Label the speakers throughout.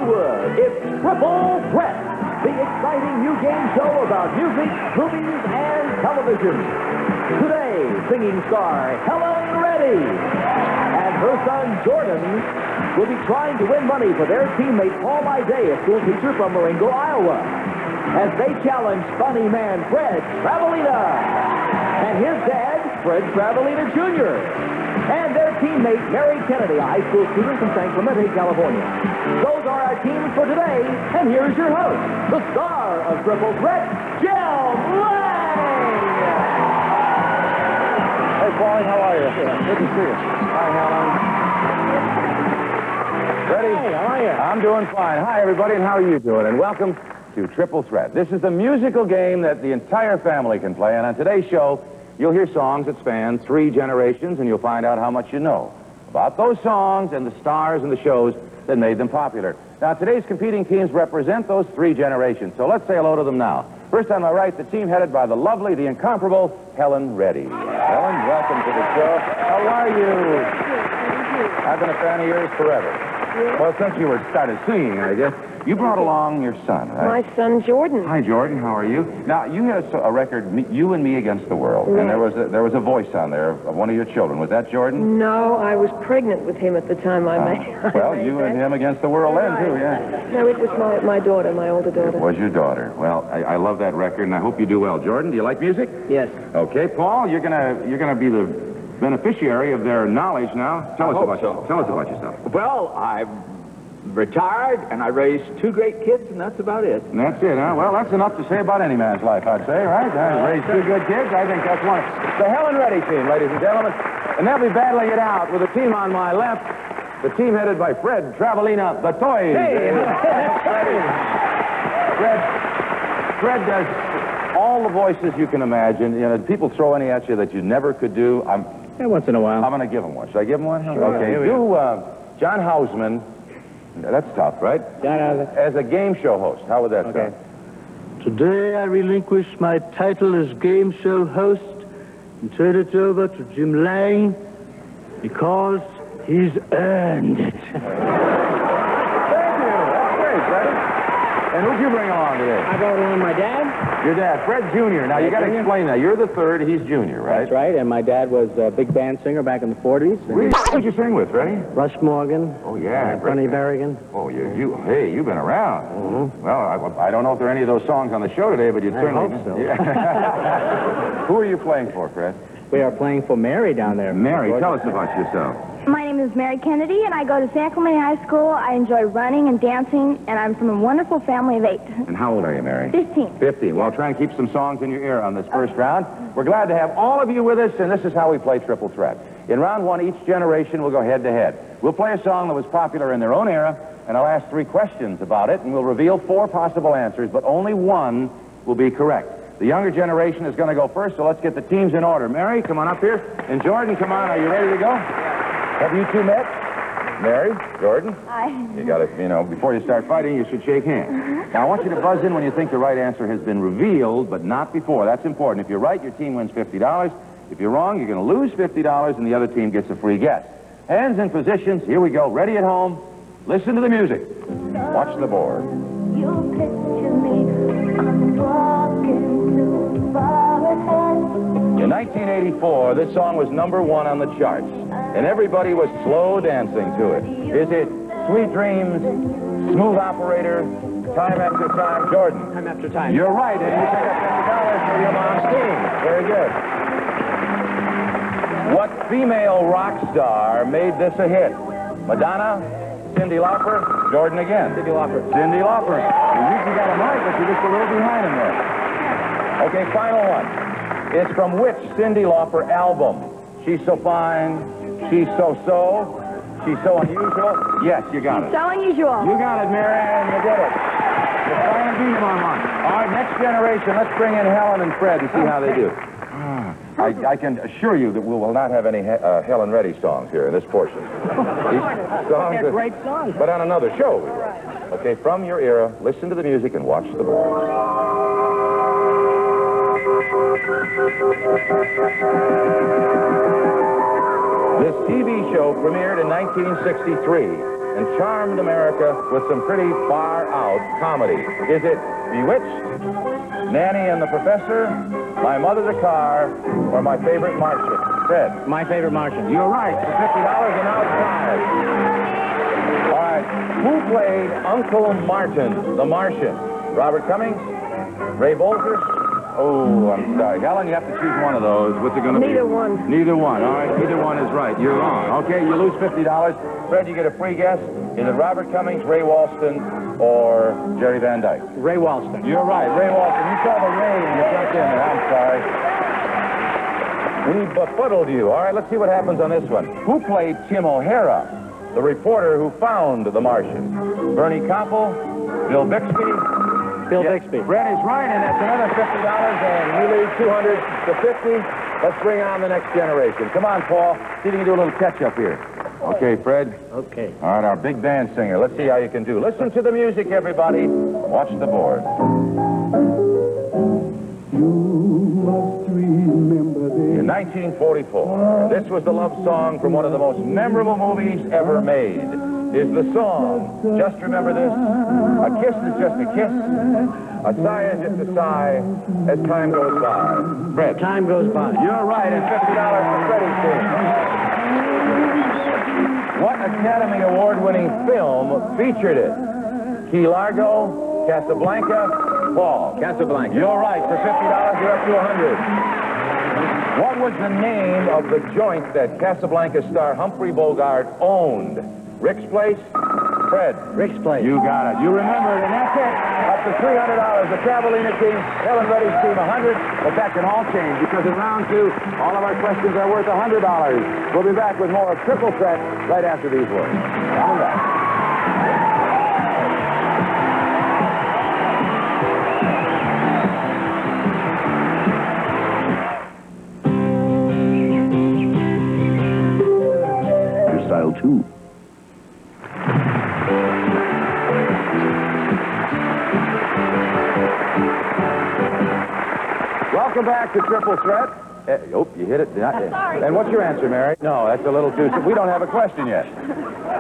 Speaker 1: Hollywood, it's Triple Threat, the exciting new game show about music, movies, and television. Today, singing star Helen Reddy and her son Jordan will be trying to win money for their teammate Paul Ide, a school teacher from Marengo, Iowa, as they challenge funny man Fred Travalena and his dad, Fred Travalena Jr., and their teammate Mary Kennedy, a high school student from San Clemente, California. Those are our teams for today, and here's your host, the star of Triple Threat, Jim Lang!
Speaker 2: Hey, Paulie, how are you? Good to see you. Hi, Helen. Ready?
Speaker 3: Hey, how are you?
Speaker 2: I'm doing fine. Hi, everybody, and how are you doing? And welcome to Triple Threat. This is the musical game that the entire family can play, and on today's show, you'll hear songs that span 3 generations, and you'll find out how much you know about those songs and the stars and the shows that made them popular. Now, today's competing teams represent those 3 generations, so let's say hello to them now. First on my right, the team headed by the lovely, the incomparable Helen Reddy. Helen, welcome to the show. How are you? I've been a fan of yours forever. Well, since you started singing, I guess, you brought along your son, right?
Speaker 4: My son, Jordan.
Speaker 2: Hi, Jordan. How are you? Now, you had a record, You and Me Against the World, and there was a voice on there of one of your children. Was that Jordan?
Speaker 4: No, I was pregnant with him at the time I made.
Speaker 2: Well, you and him against the world then, too, yeah.
Speaker 4: No, it was my daughter, my older daughter.
Speaker 2: It was your daughter. Well, I love that record, and I hope you do well. Jordan, do you like music?
Speaker 3: Yes.
Speaker 2: Okay, Paul, you're gonna be the beneficiary of their knowledge now. Tell us about yourself.
Speaker 3: Well, I've retired, and I raised 2 great kids, and that's about it.
Speaker 2: And that's it, huh? Well, that's enough to say about any man's life, I'd say, right? Raised 2 good kids. I think that's one. The Helen Reddy team, ladies and gentlemen. And they'll be battling it out with the team on my left, the team headed by Fred Travalena, the Toys.
Speaker 3: Hey!
Speaker 2: Fred does all the voices you can imagine. You know, people throw any at you that you never could do.
Speaker 3: Yeah, once in a while.
Speaker 2: I'm going to give him one. Should I give him one?
Speaker 3: Sure.
Speaker 2: Okay. John Houseman. That's tough, right? As a game show host, how would that sound?
Speaker 5: Today I relinquish my title as game show host and turn it over to Jim Lang because he's earned it.
Speaker 2: Thank you. That's great, Freddie. And who'd you bring along today?
Speaker 3: I brought along my dad.
Speaker 2: Your dad, Fred Jr. Now, you got to explain that. You're the third, he's Junior, right?
Speaker 3: That's right, and my dad was a big band singer back in the 40s.
Speaker 2: Really? Who'd you sing with, Freddie?
Speaker 5: Russ Morgan.
Speaker 2: Oh, yeah.
Speaker 5: Sonny Berrigan.
Speaker 2: Oh, you've been around. Mm-hmm. Well, I don't know if there are any of those songs on the show today, but you'd certainly...
Speaker 5: hope so.
Speaker 2: Yeah. Who are you playing for, Fred?
Speaker 3: We are playing for Mary down there.
Speaker 2: Mary, tell us about yourself.
Speaker 6: My name is Mary Kennedy, and I go to San Clemente High School. I enjoy running and dancing, and I'm from a wonderful family of 8.
Speaker 2: And how old are you, Mary?
Speaker 6: 15.
Speaker 2: 15. Well, try and keep some songs in your ear on this first round. We're glad to have all of you with us, and this is how we play Triple Threat. In round 1, each generation will go head-to-head. We'll play a song that was popular in their own era, and I'll ask 3 questions about it, and we'll reveal 4 possible answers, but only 1 will be correct. The younger generation is going to go first, so let's get the teams in order. Mary, come on up here. And Jordan, come on. Are you ready to go? Have you 2 met? Mary, Jordan?
Speaker 6: Hi.
Speaker 2: You got to, before you start fighting, you should shake hands. Now, I want you to buzz in when you think the right answer has been revealed, but not before. That's important. If you're right, your team wins $50. If you're wrong, you're going to lose $50, and the other team gets a free guess. Hands in positions. Here we go. Ready at home. Listen to the music. Watch the board.
Speaker 6: You picture me, I'm walking too far ahead.
Speaker 2: In 1984, this song was #1 on the charts, and everybody was slow dancing to it. Is it Sweet Dreams, Smooth Operator, Time After Time? Jordan?
Speaker 3: Time After Time.
Speaker 2: You're right, and you pick up $50 for your mom's team. Very good. What female rock star made this a hit? Madonna, Cyndi Lauper, Jordan again.
Speaker 3: Cyndi Lauper.
Speaker 2: Cyndi Lauper. You usually got him right, but you're just a little behind him there. Okay, final one. It's from which Cyndi Lauper album? She's So Fine, She's So, She's So Unusual. Yes, you got it.
Speaker 6: So unusual.
Speaker 2: You got it, Mary Ann. You did it. You're trying to beat him on one. All right, next generation. Let's bring in Helen and Fred and see how they do. I can assure you that we will not have any Helen Reddy songs here in this portion. These songs
Speaker 3: They're great songs.
Speaker 2: But on another show we will. Okay, from your era, listen to the music and watch the board. This TV show premiered in 1963 and charmed America with some pretty far-out comedy. Is it Bewitched, Nanny and the Professor, My Mother the Car, or My Favorite Martian? Fred.
Speaker 3: My Favorite Martian.
Speaker 2: You're right, for $50, and now it's tied. All right, who played Uncle Martin, the Martian? Robert Cummings? Ray Bolger? Oh, I'm sorry. Helen, you have to choose one of those. What's it going to be?
Speaker 4: Neither one.
Speaker 2: Neither one. All right, neither one is right. You're wrong. Okay, you lose $50. Fred, you get a free guess. Is it Robert Cummings, Ray Walston, or Jerry Van Dyke?
Speaker 3: Ray Walston.
Speaker 2: You're right, Ray Walston. You saw the Ray and you jumped in there. I'm sorry. We befuddled you. All right, let's see what happens on this one. Who played Tim O'Hara, the reporter who found the Martian? Bernie Koppel, Bill Bixby?
Speaker 3: Bill Bixby.
Speaker 2: Brad is right, and that's another $50, and you leave 200 to 50. Let's bring on the next generation. Come on, Paul. See if you can do a little catch-up here. Okay, Fred.
Speaker 3: Okay.
Speaker 2: All right, our big band singer. Let's see how you can do. Listen to the music, everybody. Watch the board. In 1944, this was the love song from one of the most memorable movies ever made. Is the song, Just Remember This, a kiss is just a kiss, a sigh is just a sigh, as time goes by. Fred.
Speaker 3: Time goes by.
Speaker 2: You're right, and $50 for Freddie's team. What Academy Award-winning film featured it? Key Largo, Casablanca, Paul.
Speaker 3: Casablanca.
Speaker 2: You're right, for $50, you're up to 100. What was the name of the joint that Casablanca star Humphrey Bogart owned? Rick's Place? Fred.
Speaker 3: Rick's Place.
Speaker 2: You got it. You remember it, and that's it. Up to $300. The Travelina team, Helen Reddy's team, 100. But that can all change because in round two, all of our questions are worth $100. We'll be back with more of Triple Threat right after these words. Come back.
Speaker 7: Style 2.
Speaker 2: Welcome back to Triple Threat. Oh, you hit it.
Speaker 6: Sorry.
Speaker 2: And what's your answer, Mary? No, that's a little too... We don't have a question yet.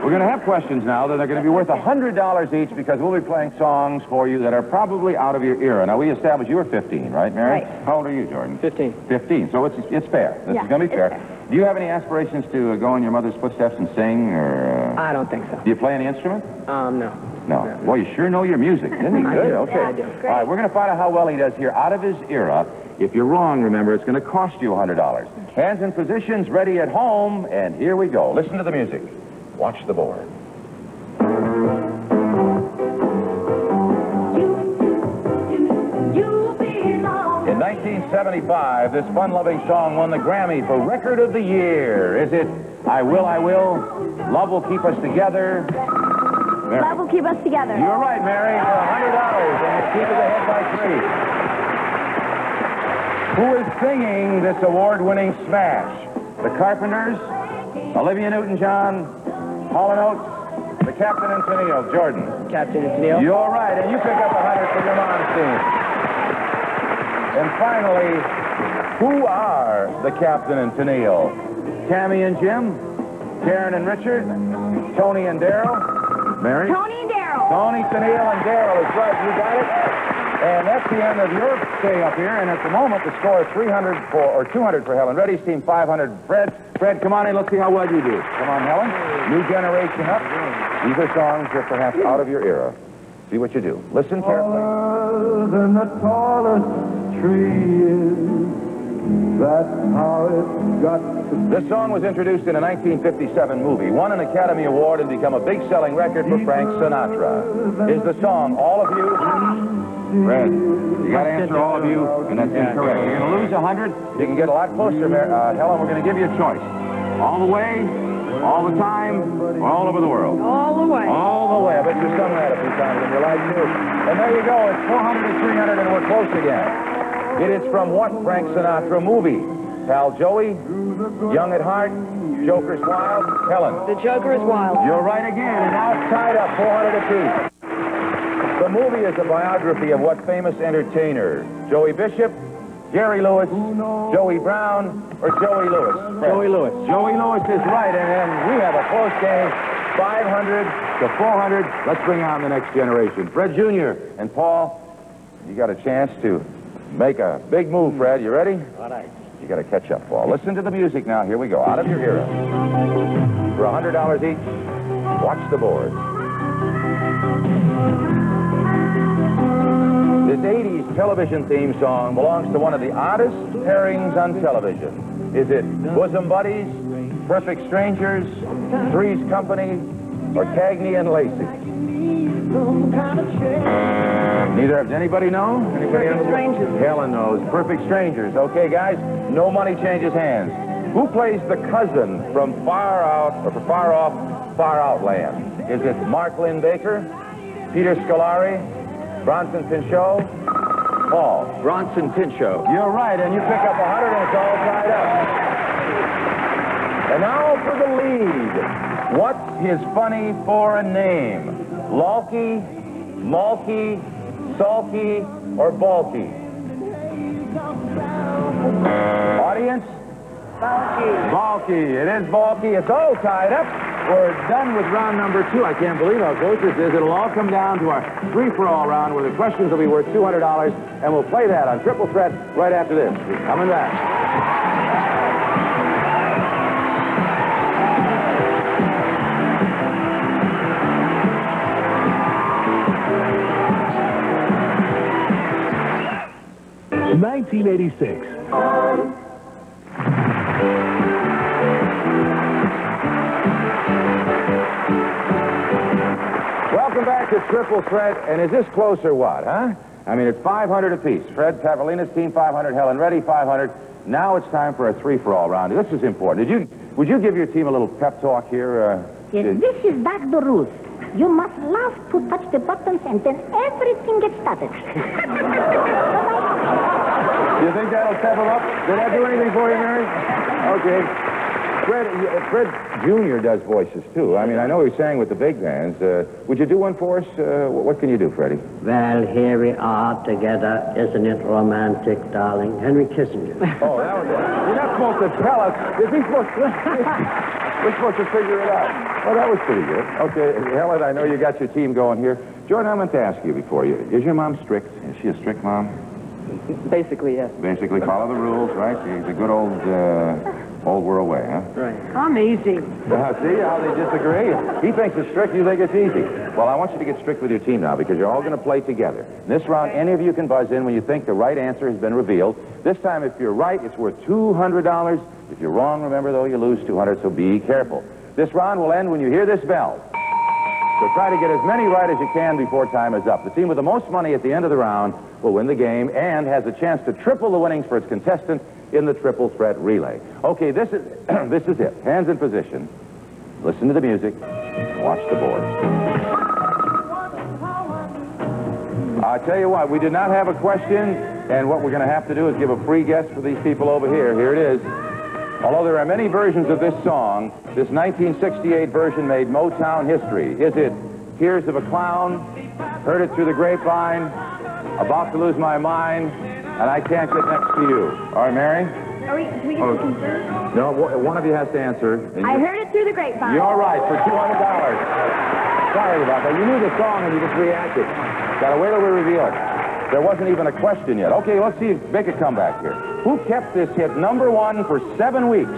Speaker 2: We're going to have questions now that are going to be worth $100 each because we'll be playing songs for you that are probably out of your era. Now, we established you were 15, right, Mary?
Speaker 6: Right.
Speaker 2: How old are you, Jordan?
Speaker 3: 15.
Speaker 2: 15. So it's fair. This is going to be fair. Do you have any aspirations to go in your mother's footsteps and sing, or...
Speaker 3: I don't think so.
Speaker 2: Do you play any instrument?
Speaker 3: No.
Speaker 2: No. Boy, you sure know your music. Isn't he good? Okay.
Speaker 3: Yeah, I do.
Speaker 2: All right, we're going to find out how well he does here out of his era. If you're wrong, remember, it's going to cost you $100. Hands in positions, ready at home, and here we go. Listen to the music. Watch the board. In 1975, this fun-loving song won the Grammy for Record of the Year. Is it I Will, I Will, Love Will Keep Us Together? Mary.
Speaker 6: Love will keep us together.
Speaker 2: You're right, Mary, for $100, and you keep it ahead by 3. Who is singing this award-winning smash? The Carpenters, Olivia Newton-John, Hall & Oates, the Captain and Tennille. Jordan.
Speaker 3: Captain and Tennille.
Speaker 2: You're right, and you pick up 100 for your mom's team. And finally, who are the Captain and Tennille? Tammy and Jim, Karen and Richard, Tony and Daryl. Mary?
Speaker 6: Tony and Daryl.
Speaker 2: Tony, Tennille, and Daryl is right. You got it? And that's the end of your stay up here. And at the moment, the score is 200 for Helen Reddy's team, 500 Fred. Fred, come on in. Let's see how well you do. Come on, Helen. New generation up. These are songs that perhaps out of your era. See what you do. Listen carefully.
Speaker 7: Taller than the tallest tree is. That's how it got to be.
Speaker 2: This song was introduced in a 1957 movie, won an Academy Award, and become a big selling record for Frank Sinatra. Is the song All of You? Fred, you got to answer all of you, and that's incorrect. You're going to lose 100. You can get a lot closer, Helen. We're going to give you a choice. All the way, all the time, or all over the world?
Speaker 4: All the way.
Speaker 2: All the way. I bet you sung that a few times in your life, too. And there you go. It's 400 to 300, and we're close again. It is from what Frank Sinatra movie? Pal Joey, Young at Heart, Joker's Wild, Helen.
Speaker 4: The Joker is wild.
Speaker 2: You're right again, and now it's tied up, 400 apiece. The movie is a biography of what famous entertainer? Joey Bishop, Jerry Lewis, Joey Brown, or Joey Lewis?
Speaker 3: Joey Lewis.
Speaker 2: Joey Lewis is right, and we have a close game, 500 to 400. Let's bring on the next generation. Fred Jr. and Paul, you got a chance to make a big move, Fred. You ready?
Speaker 5: All right.
Speaker 2: You got to catch up, Paul. Listen to the music now. Here we go. Out of your era. For $100 each, watch the board. This 80s television theme song belongs to one of the oddest pairings on television. Is it Bosom Buddies, Perfect Strangers, Three's Company, or Cagney and Lacey? Neither. Does anybody know? Anybody
Speaker 4: Perfect Strangers.
Speaker 2: Helen knows. Perfect Strangers. Okay, guys, no money changes hands. Who plays the cousin from Far Off, Far Out Land? Is it Mark Lynn Baker, Peter Scolari, Bronson Pinchot, Paul?
Speaker 3: Bronson Pinchot.
Speaker 2: You're right, and you pick up 100 and it's all tied up. And now for the lead. What's his funny foreign name? Lalky, Malky, Salky, or Balky? Audience? Balky. It is Balky. It's all tied up. We're done with round number 2. I can't believe how close this is. It'll all come down to our free-for-all round where the questions will be worth $200, and we'll play that on Triple Threat right after this. Coming back.
Speaker 5: In 1986.
Speaker 2: Welcome back to Triple Threat, and is this close or what, huh? I mean, it's 500 apiece. Fred Tavolina's team 500, Helen Reddy 500. Now it's time for a three-for-all round. This is important. Would you give your team a little pep talk here?
Speaker 8: Yes, this is Dr. Ruth. You must love to touch the buttons and then everything gets started.
Speaker 2: Do you think that'll step him up? Did that do anything for you, Mary? Okay. Fred Jr. does voices, too. I mean, I know he sang with the big bands. Would you do one for us? What can you do, Freddie?
Speaker 9: Well, here we are together. Isn't it romantic, darling? Henry Kissinger.
Speaker 2: Oh, that was it. You're not supposed to tell us. We're supposed to figure it out. Well, that was pretty good. Okay, Helen, I know you got your team going here. Jordan, I meant to ask you before you. Is your mom strict? Is she a strict mom?
Speaker 4: Basically, yes.
Speaker 2: Basically, follow the rules, right? The good old world way, huh?
Speaker 4: Right. I'm easy.
Speaker 2: See how they disagree? He thinks it's strict, you think it's easy. Well, I want you to get strict with your team now because you're all going to play together. In this round, any of you can buzz in when you think the right answer has been revealed. This time, if you're right, it's worth $200. If you're wrong, remember, though, you lose $200, so be careful. This round will end when you hear this bell. So try to get as many right as you can before time is up. The team with the most money at the end of the round will win the game and has a chance to triple the winnings for its contestant in the Triple Threat Relay. Okay, this is this is it. Hands in position. Listen to the music. Watch the board. I'll tell you what, we did not have a question, and what we're going to have to do is give a free guess for these people over here. Here it is. Although there are many versions of this song, this 1968 version made Motown history. Is it Tears of a Clown, Heard It Through the Grapevine, About to Lose My Mind, and I Can't Get Next to You? All right, Mary?
Speaker 6: Are we getting first?
Speaker 2: No, one of you has to answer.
Speaker 6: I heard it through the grapevine.
Speaker 2: You're right, for $200. Sorry about that. You knew the song and you just reacted. Got to wait till we reveal it. There wasn't even a question yet. Okay, let's see, make a comeback here. Who kept this hit #1 for 7 weeks?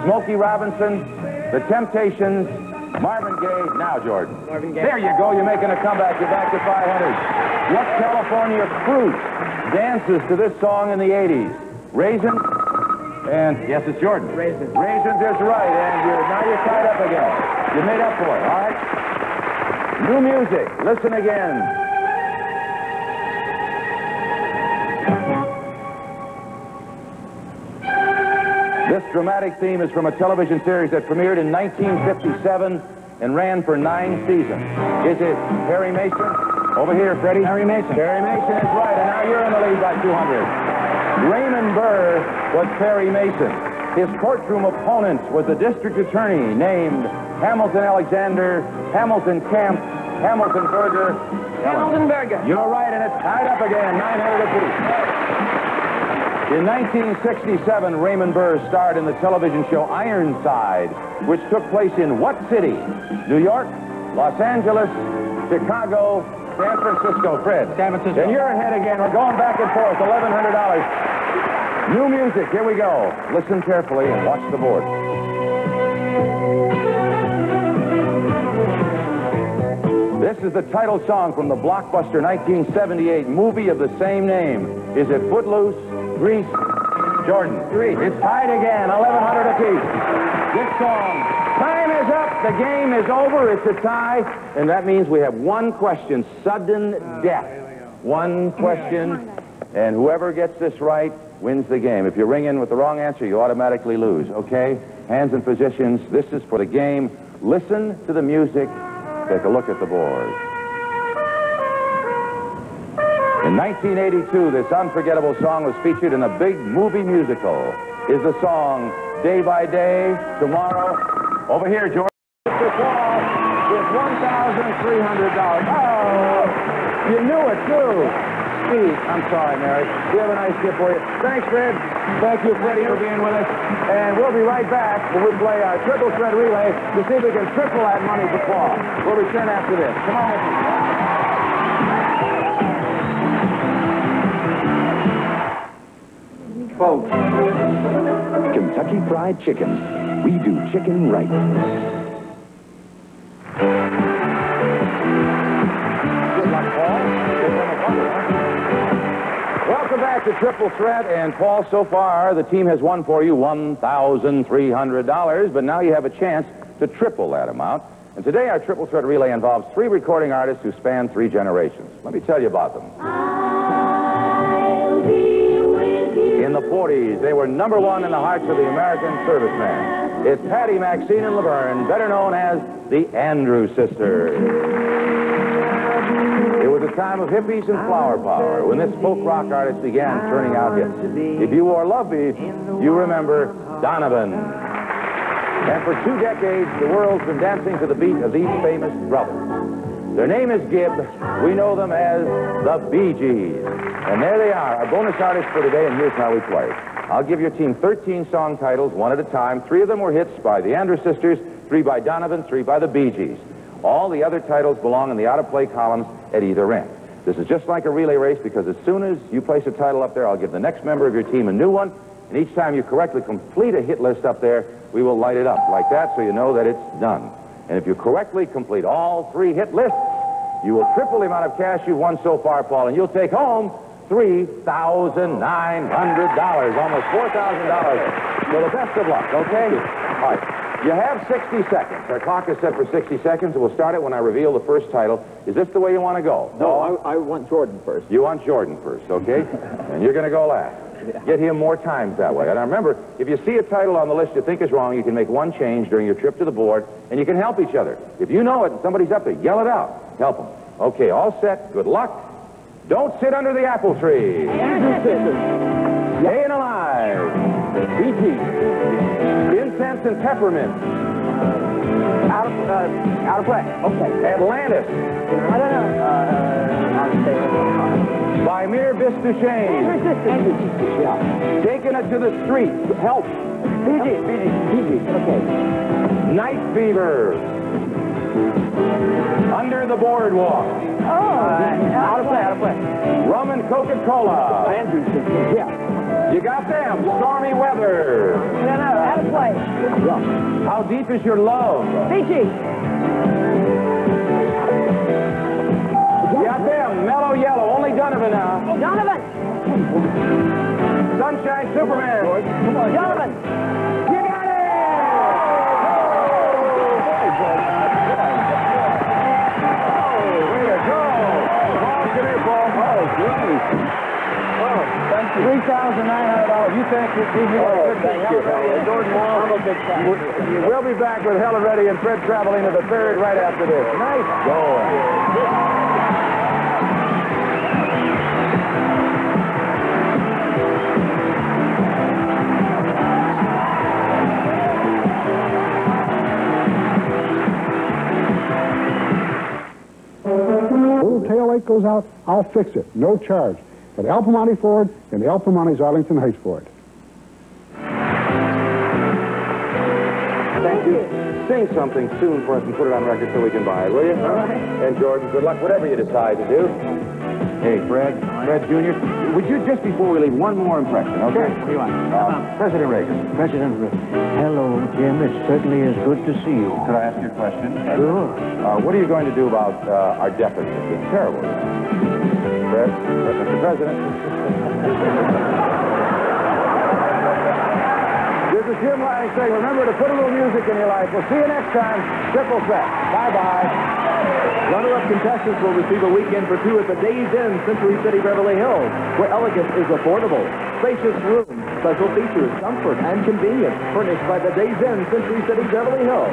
Speaker 2: Smokey Robinson, The Temptations, Marvin Gaye. Now, Jordan.
Speaker 4: Marvin Gaye.
Speaker 2: There you go. You're making a comeback. You're back to 500. What California fruit dances to this song in the 80s? Raisins? And, yes, it's Jordan.
Speaker 4: Raisins.
Speaker 2: Raisins is right, and now you're tied up again. You made up for it, all right? New music. Listen again. This dramatic theme is from a television series that premiered in 1957 and ran for 9 seasons. Is it Perry Mason? Over here, Freddie. Perry Mason. Perry Mason is right, and now you're in the lead by 200. Raymond Burr was Perry Mason. His courtroom opponent was a district attorney named Hamilton Alexander, Hamilton Camp, Hamilton Berger.
Speaker 4: Hamilton Berger.
Speaker 2: You're right, and it's tied up again, 900 apiece. In 1967, Raymond Burr starred in the television show Ironside, which took place in what city? New York, Los Angeles, Chicago, San Francisco. Fred.
Speaker 3: San Francisco.
Speaker 2: And you're ahead again. We're going back and forth. $1,100. New music. Here we go. Listen carefully and watch the board. This is the title song from the blockbuster 1978 movie of the same name. Is it Footloose, Grease, Jordan? Grease. It's tied again, 1,100 apiece. This song. Time is up. The game is over. It's a tie. And that means we have one question, sudden death. One question, and whoever gets this right wins the game. If you ring in with the wrong answer, you automatically lose, okay? Hands in positions. This is for the game. Listen to the music. Take a look at the board. In 1982, this unforgettable song was featured in a big movie musical. Is the song Day by Day, Tomorrow? Over here, George. Mr. Paul with $1,300. Oh, you knew it, too. Steve, I'm sorry, Mary. We have a nice gift for you. Thanks, Fred. Thank you, Freddie, for being with us. And we'll be right back when we play our triple threat relay to see if we can triple that money for Paul. We'll return after this. Come on.
Speaker 1: Folks, Kentucky Fried Chicken. We do chicken right.
Speaker 2: Good luck, Paul. Welcome back to Triple Threat, and Paul, so far the team has won for you $1,300, but now you have a chance to triple that amount. And today our Triple Threat relay involves 3 recording artists who span 3 generations. Let me tell you about them. In the 40s, they were #1 in the hearts of the American serviceman. It's Patty, Maxine, and Laverne, better known as the Andrews Sisters. It was a time of hippies and flower power when this folk rock artist began turning out hits. If you wore Love Beat, you remember Donovan. And for 2 decades, the world's been dancing to the beat of these famous brothers. Their name is Gibb. We know them as the Bee Gees. And there they are, our bonus artists for today, and here's how we play. I'll give your team 13 song titles, one at a time. 3 of them were hits by the Andrews Sisters, 3 by Donovan, 3 by the Bee Gees. All the other titles belong in the out-of-play columns at either end. This is just like a relay race because as soon as you place a title up there, I'll give the next member of your team a new one, and each time you correctly complete a hit list up there, we will light it up like that so you know that it's done. And if you correctly complete all 3 hit lists, you will triple the amount of cash you've won so far, Paul, and you'll take home $3,900, almost $4,000. So the best of luck, okay? All right. You have 60 seconds. Our clock is set for 60 seconds, and we'll start it when I reveal the first title. Is this the way you want to go?
Speaker 3: No, I want Jordan first.
Speaker 2: You want Jordan first, okay? And you're going to go last. Get him more times that way. And remember, if you see a title on the list you think is wrong, you can make one change during your trip to the board, and you can help each other. If you know it and somebody's up there, yell it out. Help them. Okay, all set. Good luck. Don't sit under the apple tree. Staying alive. BT. Incense and peppermint.
Speaker 3: Out of play. Okay.
Speaker 2: Atlantis.
Speaker 3: I don't know.
Speaker 2: By Mir Bisduchesne. Taking it to the street. Help.
Speaker 3: PG. Okay.
Speaker 2: Night Fever. Under the Boardwalk.
Speaker 3: Out of play.
Speaker 2: Rum and Coca-Cola.
Speaker 3: Andrews. Yeah.
Speaker 2: You got them. Stormy Weather.
Speaker 4: No, out of play.
Speaker 2: How Deep Is Your Love?
Speaker 4: PG.
Speaker 2: You got them. Mellow Yellow. Only Donovan now.
Speaker 4: Donovan.
Speaker 2: Sunshine Superman.
Speaker 3: Come on,
Speaker 4: Donovan.
Speaker 2: You got it! Way to go. Paul, come here, Paul. Oh, great. Oh, thank you. $3,900. You think you're good thing. Jordan Wall. I'm a big fan. We'll be back with Helen Reddy and Fred Travelina the third right after this. Nice going.
Speaker 10: Little tail light goes out, I'll fix it. No charge. At El Piemonte Ford and El Piemonte's Arlington Heights Ford.
Speaker 2: Thank you. Sing me something soon for us and put it on record so we can buy it, will you?
Speaker 4: All right.
Speaker 2: And Jordan, good luck, whatever you decide to do. Hey, Fred Jr., would you, just before we leave, one more impression, okay?
Speaker 9: What do you want?
Speaker 2: President Reagan.
Speaker 9: President Reagan. Hello, Jim. It certainly is good to see you.
Speaker 2: Could I ask you a question?
Speaker 9: Sure.
Speaker 2: What are you going to do about our deficit? It's terrible. Fred, Mr. President. This is Jim Lang saying, remember to put a little music in your life. We'll see you next time. Triple Threat. Bye-bye.
Speaker 1: Runner-up contestants will receive a weekend for two at the Days Inn, Century City, Beverly Hills, where elegance is affordable. Spacious rooms, special features, comfort, and convenience, furnished by the Days Inn, Century City, Beverly Hills.